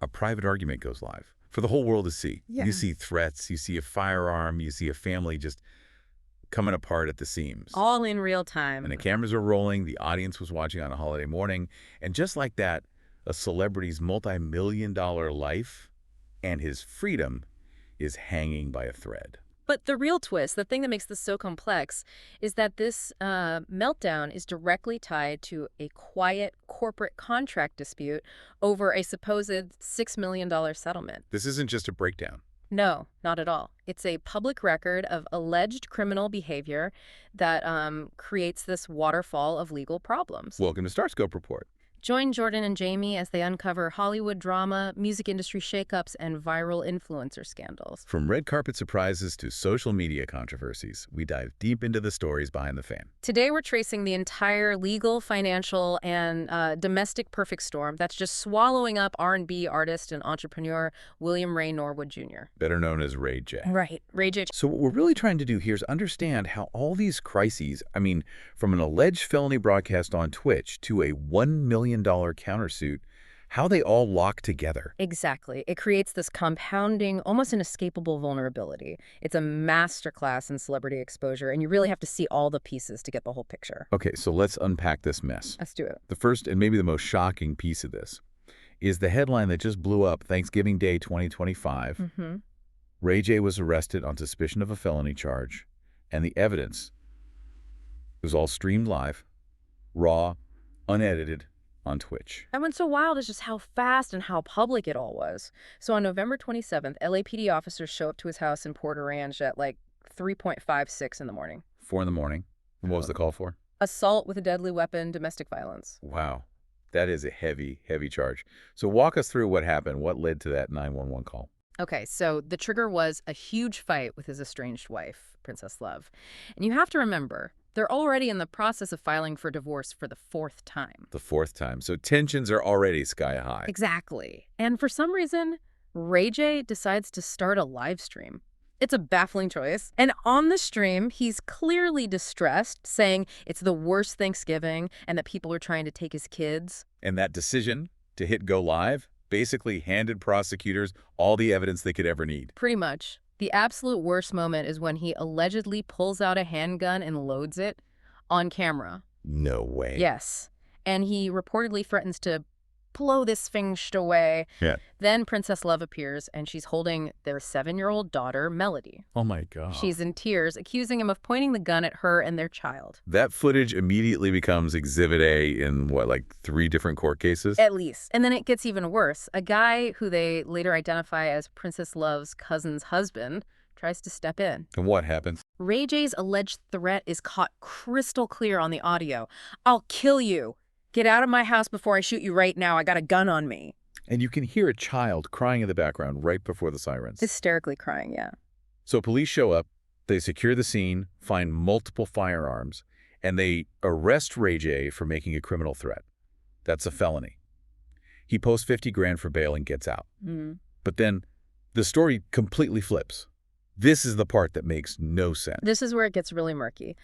a private argument goes live for the whole world to see. Yeah. You see threats, you see a firearm, you see a family just coming apart at the seams. All in real time. And the cameras are rolling, the audience was watching on a holiday morning, and just like that, a celebrity's multi-million-dollar life and his freedom is hanging by a thread. But the real twist, the thing that makes this so complex, is that this meltdown is directly tied to a quiet corporate contract dispute over a supposed $6 million settlement. This isn't just a breakdown. No, not at all. It's a public record of alleged criminal behavior that creates this waterfall of legal problems. Welcome to StarScope Report. Join Jordan and Jamie as they uncover Hollywood drama, music industry shakeups, and viral influencer scandals. From red carpet surprises to social media controversies, we dive deep into the stories behind the fan. Today, we're tracing the entire legal, financial, and domestic perfect storm that's just swallowing up R&B artist and entrepreneur William Ray Norwood Jr. Better known as Ray J. Right, Ray J. So what we're really trying to do here is understand how all these crises, from an alleged felony broadcast on Twitch to a $1 million countersuit, how they all lock together. Exactly. It creates this compounding, almost inescapable vulnerability. It's a masterclass in celebrity exposure, and you really have to see all the pieces to get the whole picture. Okay, so let's unpack this mess. Let's do it. The first and maybe the most shocking piece of this is the headline that just blew up Thanksgiving Day 2025. Ray J was arrested on suspicion of a felony charge, and the evidence was all streamed live, raw, unedited, on Twitch. And what's so wild is just how fast and how public it all was. So on November 27th, LAPD officers show up to his house in Port Orange at like 3:56 in the morning. 4 in the morning. What was the call for? Assault with a deadly weapon, domestic violence. Wow. That is a heavy, heavy charge. So walk us through what happened. What led to that 911 call? Okay, so the trigger was a huge fight with his estranged wife, Princess Love. And you have to remember, they're already in the process of filing for divorce for the 4th time. The 4th time. So tensions are already sky high. Exactly. And for some reason, Ray J decides to start a live stream. It's a baffling choice. And on the stream, he's clearly distressed, saying it's the worst Thanksgiving and that people are trying to take his kids. And that decision to hit go live basically handed prosecutors all the evidence they could ever need. Pretty much. The absolute worst moment is when he allegedly pulls out a handgun and loads it on camera. No way. Yes. And he reportedly threatens to blow this thing away. Yeah. Then Princess Love appears, and she's holding their 7-year-old daughter, Melody. Oh, my God. She's in tears, accusing him of pointing the gun at her and their child. That footage immediately becomes Exhibit A in, 3 different court cases? At least. And then it gets even worse. A guy who they later identify as Princess Love's cousin's husband tries to step in. And what happens? Ray J's alleged threat is caught crystal clear on the audio. "I'll kill you. Get out of my house before I shoot you right now. I got a gun on me." And you can hear a child crying in the background right before the sirens. Hysterically crying, yeah. So police show up, they secure the scene, find multiple firearms, and they arrest Ray J for making a criminal threat. That's a felony. He posts $50,000 for bail and gets out. But then the story completely flips. This is the part that makes no sense. This is where it gets really murky.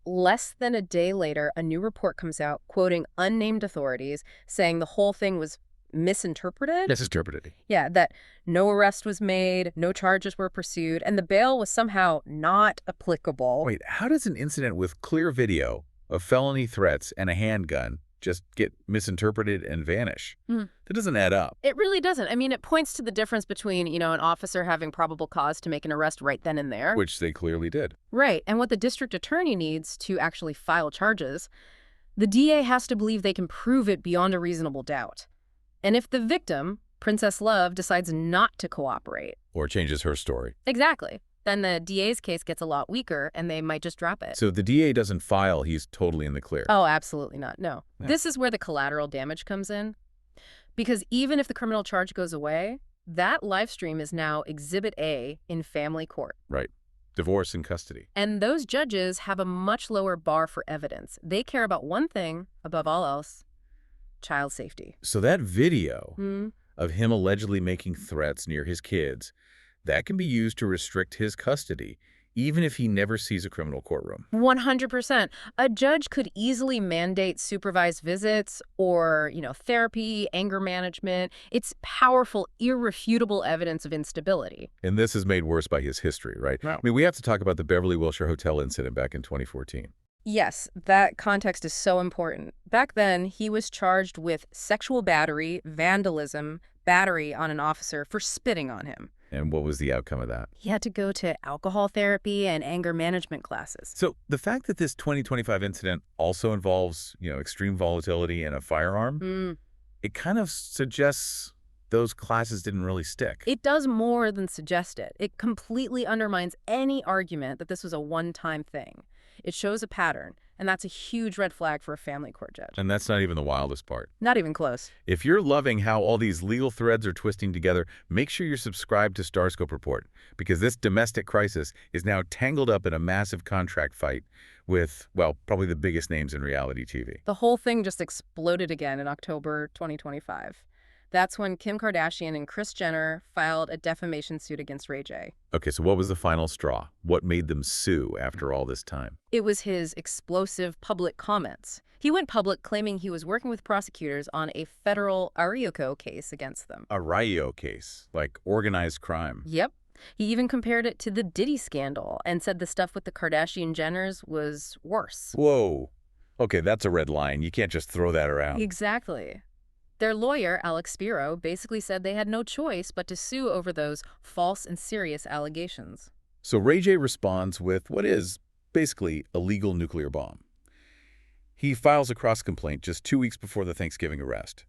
Less than a day later, a new report comes out quoting unnamed authorities saying the whole thing was misinterpreted. Misinterpreted. Yeah, that no arrest was made, no charges were pursued, and the bail was somehow not applicable. Wait, how does an incident with clear video of felony threats and a handgun just get misinterpreted and vanish? That doesn't add up. It really doesn't. I mean, it points to the difference between, an officer having probable cause to make an arrest right then and there. Which they clearly did. Right, and what the district attorney needs to actually file charges. The DA has to believe they can prove it beyond a reasonable doubt. And if the victim, Princess Love, decides not to cooperate. Or changes her story. Exactly. Then the DA's case gets a lot weaker, and they might just drop it. So if the DA doesn't file, he's totally in the clear. Oh, absolutely not. No. Yeah. This is where the collateral damage comes in. Because even if the criminal charge goes away, that live stream is now Exhibit A in family court. Right. Divorce in custody. And those judges have a much lower bar for evidence. They care about one thing above all else: child safety. So that video of him allegedly making threats near his kids, that can be used to restrict his custody, even if he never sees a criminal courtroom. 100%. A judge could easily mandate supervised visits or, therapy, anger management. It's powerful, irrefutable evidence of instability. And this is made worse by his history, right? No. I mean, we have to talk about the Beverly Wilshire Hotel incident back in 2014. Yes, that context is so important. Back then, he was charged with sexual battery, vandalism, battery on an officer for spitting on him. And what was the outcome of that? He had to go to alcohol therapy and anger management classes. So the fact that this 2025 incident also involves, extreme volatility and a firearm, it kind of suggests those classes didn't really stick. It does more than suggest it. It completely undermines any argument that this was a one-time thing. It shows a pattern, and that's a huge red flag for a family court judge. And that's not even the wildest part. Not even close. If you're loving how all these legal threads are twisting together, make sure you're subscribed to StarScope Report, because this domestic crisis is now tangled up in a massive contract fight with, well, probably the biggest names in reality TV. The whole thing just exploded again in October 2025. That's when Kim Kardashian and Kris Jenner filed a defamation suit against Ray J. Okay, so what was the final straw? What made them sue after all this time? It was his explosive public comments. He went public claiming he was working with prosecutors on a federal Arioko case against them. A Rio case, like organized crime. Yep. He even compared it to the Diddy scandal and said the stuff with the Kardashian Jenners was worse. Whoa. Okay, that's a red line. You can't just throw that around. Exactly. Their lawyer, Alex Spiro, basically said they had no choice but to sue over those false and serious allegations. So Ray J responds with what is basically a legal nuclear bomb. He files a cross-complaint just 2 weeks before the Thanksgiving arrest,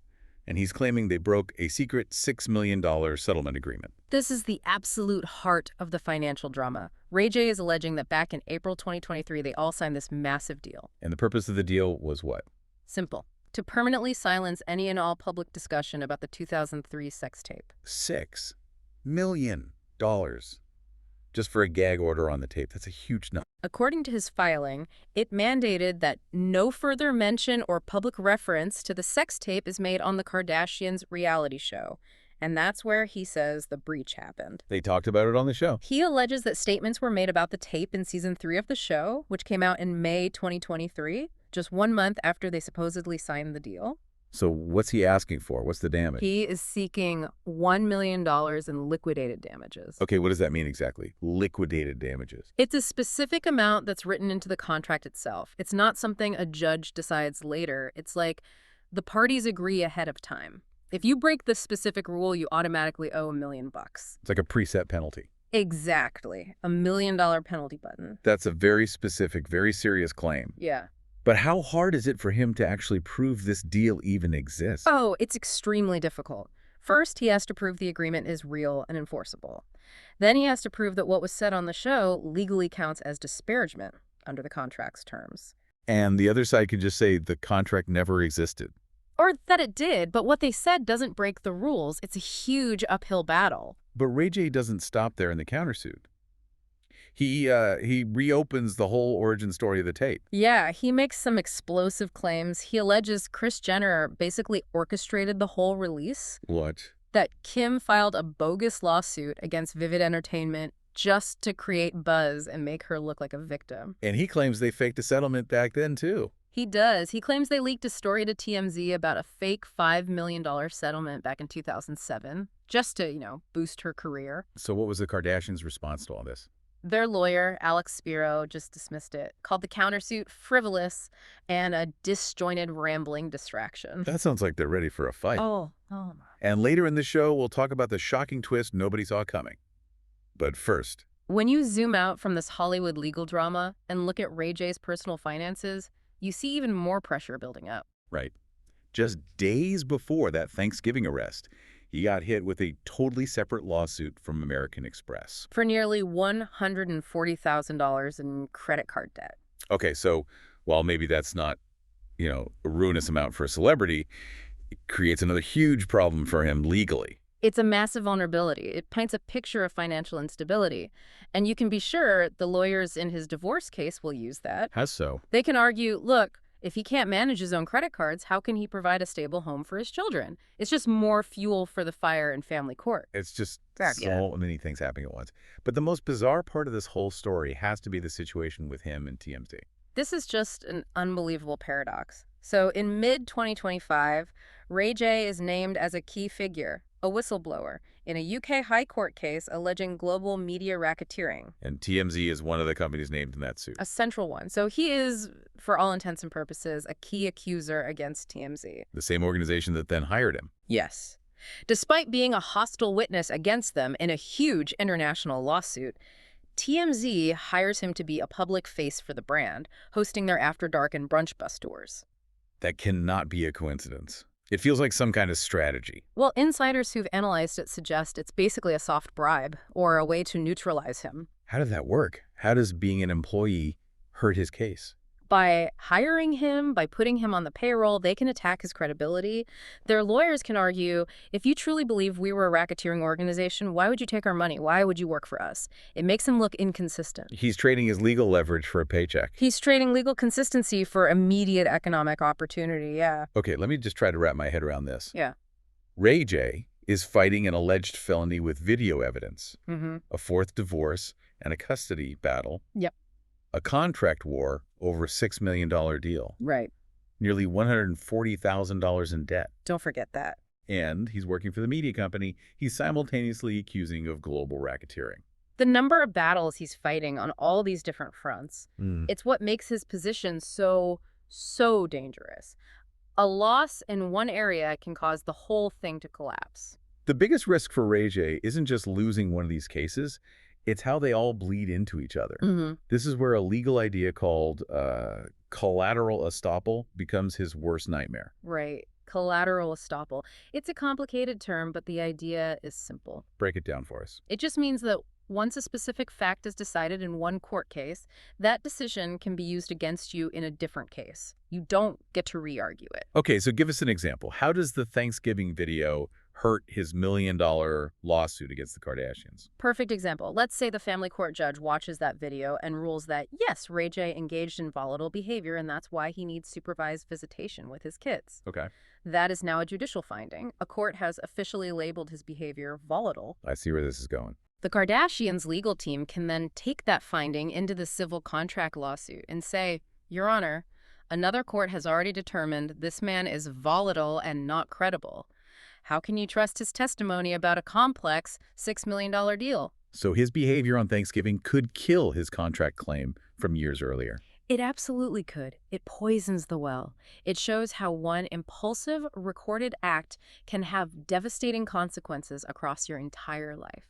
and he's claiming they broke a secret $6 million settlement agreement. This is the absolute heart of the financial drama. Ray J is alleging that back in April 2023, they all signed this massive deal. And the purpose of the deal was what? Simple. To permanently silence any and all public discussion about the 2003 sex tape. $6 million. Just for a gag order on the tape. That's a huge number. According to his filing, it mandated that no further mention or public reference to the sex tape is made on the Kardashians' reality show. And that's where he says the breach happened. They talked about it on the show. He alleges that statements were made about the tape in season 3 of the show, which came out in May 2023, just 1 month after they supposedly signed the deal. So what's he asking for? What's the damage? He is seeking $1 million in liquidated damages. Okay, what does that mean exactly? Liquidated damages. It's a specific amount that's written into the contract itself. It's not something a judge decides later. It's like the parties agree ahead of time. If you break this specific rule, you automatically owe $1 million. It's like a preset penalty. Exactly. $1 million penalty button. That's a very specific, very serious claim. Yeah. But how hard is it for him to actually prove this deal even exists? Oh, it's extremely difficult. First, he has to prove the agreement is real and enforceable. Then he has to prove that what was said on the show legally counts as disparagement under the contract's terms. And the other side can just say the contract never existed. Or that it did, but what they said doesn't break the rules. It's a huge uphill battle. But Ray J doesn't stop there in the countersuit. He reopens the whole origin story of the tape. Yeah, he makes some explosive claims. He alleges Kris Jenner basically orchestrated the whole release. What? That Kim filed a bogus lawsuit against Vivid Entertainment just to create buzz and make her look like a victim. And he claims they faked a settlement back then, too. He does. He claims they leaked a story to TMZ about a fake $5 million settlement back in 2007, just to, boost her career. So what was the Kardashians' response to all this? Their lawyer, Alex Spiro, just dismissed it, called the countersuit frivolous and a disjointed, rambling distraction. That sounds like they're ready for a fight. Oh. And later in the show, we'll talk about the shocking twist nobody saw coming. But first, when you zoom out from this Hollywood legal drama and look at Ray J's personal finances, you see even more pressure building up. Right. Just days before that Thanksgiving arrest, he got hit with a totally separate lawsuit from American Express. For nearly $140,000 in credit card debt. Okay, so while maybe that's not, a ruinous amount for a celebrity, it creates another huge problem for him legally. It's a massive vulnerability. It paints a picture of financial instability. And you can be sure the lawyers in his divorce case will use that. How so? They can argue, look, If he can't manage his own credit cards, how can he provide a stable home for his children? It's just more fuel for the fire in family court. It's just Exactly. so many things happening at once. But the most bizarre part of this whole story has to be the situation with him and TMZ. This is just an unbelievable paradox. So in mid-2025, Ray J is named as a key figure, a whistleblower, in a UK High Court case alleging global media racketeering. And TMZ is one of the companies named in that suit. A central one. So he is, for all intents and purposes, a key accuser against TMZ. The same organization that then hired him. Yes. Despite being a hostile witness against them in a huge international lawsuit, TMZ hires him to be a public face for the brand, hosting their After Dark and Brunch bus tours. That cannot be a coincidence. It feels like some kind of strategy. Well, insiders who've analyzed it suggest it's basically a soft bribe or a way to neutralize him. How did that work? How does being an employee hurt his case? By hiring him, by putting him on the payroll, they can attack his credibility. Their lawyers can argue, if you truly believe we were a racketeering organization, why would you take our money? Why would you work for us? It makes him look inconsistent. He's trading his legal leverage for a paycheck. He's trading legal consistency for immediate economic opportunity, yeah. Okay, let me just try to wrap my head around this. Yeah. Ray J is fighting an alleged felony with video evidence, a fourth divorce, and a custody battle. Yep. A contract war over a $6 million deal. Right. Nearly $140,000 in debt. Don't forget that. And he's working for the media company he's simultaneously accusing of global racketeering. The number of battles he's fighting on all these different fronts, it's what makes his position so dangerous. A loss in one area can cause the whole thing to collapse. The biggest risk for Ray J isn't just losing one of these cases, it's how they all bleed into each other. This is where a legal idea called collateral estoppel becomes his worst nightmare. Right. Collateral estoppel. It's a complicated term, but the idea is simple. Break it down for us. It just means that once a specific fact is decided in one court case, that decision can be used against you in a different case. You don't get to re-argue it. Okay, so give us an example. How does the Thanksgiving video hurt his $1 million lawsuit against the Kardashians? Perfect example. Let's say the family court judge watches that video and rules that, yes, Ray J engaged in volatile behavior, and that's why he needs supervised visitation with his kids. Okay. That is now a judicial finding. A court has officially labeled his behavior volatile. I see where this is going. The Kardashians' legal team can then take that finding into the civil contract lawsuit and say, Your Honor, another court has already determined this man is volatile and not credible. How can you trust his testimony about a complex $6 million deal? So his behavior on Thanksgiving could kill his contract claim from years earlier. It absolutely could. It poisons the well. It shows how one impulsive, recorded act can have devastating consequences across your entire life.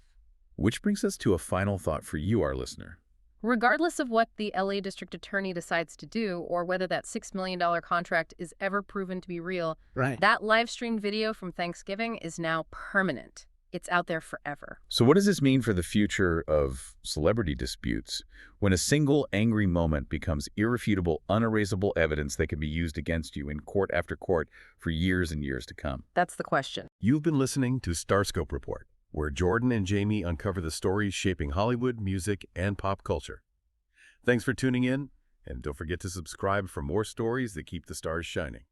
Which brings us to a final thought for you, our listener. Regardless of what the LA District Attorney decides to do or whether that $6 million contract is ever proven to be real, that live stream video from Thanksgiving is now permanent. It's out there forever. So what does this mean for the future of celebrity disputes when a single angry moment becomes irrefutable, unerasable evidence that can be used against you in court after court for years and years to come? That's the question. You've been listening to StarScope Report, where Jordan and Jamie uncover the stories shaping Hollywood, music, and pop culture. Thanks for tuning in, and don't forget to subscribe for more stories that keep the stars shining.